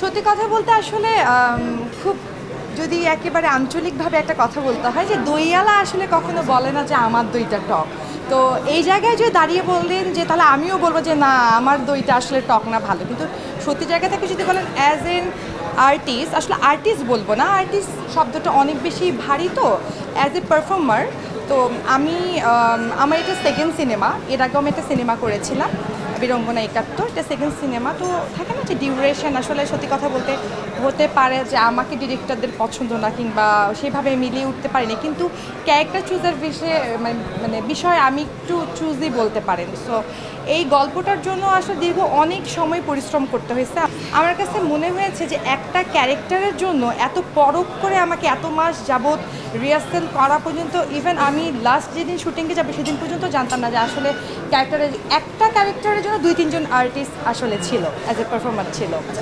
সত্যি কথা বলতে আসলে খুব যদি একেবারে আঞ্চলিকভাবে একটা কথা বলতে হয় যে দইয়ালা আসলে কখনো বলে না যে আমার দইটা টক। তো এই জায়গায় যদি দাঁড়িয়ে বললেন যে তাহলে আমিও বলবো যে না আমার দইটা আসলে টক না ভালো, কিন্তু সত্যি জায়গা থেকে যদি বলেন অ্যাজ এন আর্টিস্ট, আসলে আর্টিস্ট বলবো না, আর্টিস্ট শব্দটা অনেক বেশি ভারী, তো অ্যাজ এ পারফর্মার তো আমি আমার এটা সেকেন্ড সিনেমা। এর আগেও আমি একটা সিনেমা করেছিলাম বিড়ঙ্গনা ৭১, এটা সেকেন্ড সিনেমা। তো থাকে না যে ডিউরেশন, আসলে সত্যি কথা বলতে হতে পারে যে আমাকে ডিরেক্টরদের পছন্দ না কিংবা সেভাবে মিলিয়ে উঠতে পারিনি, কিন্তু ক্যারেক্টার চুজের বিষয়ে মানে বিষয়ে আমি একটু চুজই বলতে পারেন। সো এই গল্পটার জন্য আসলে দীর্ঘ অনেক সময় পরিশ্রম করতে হয়েছে। আমার কাছে মনে হয়েছে যে একটা ক্যারেক্টারের জন্য এত পরখ করে আমাকে এত মাস যাবৎ রিহার্সেল করা পর্যন্ত, ইভেন আমি লাস্ট যেদিন শুটিংয়ে যাবে সেদিন পর্যন্ত জানতাম না যে আসলে একটা ক্যারেক্টারের জন্য ২-৩ জন আর্টিস্ট আসলে ছিল, অ্যাজ এ পারফর্মার ছিল।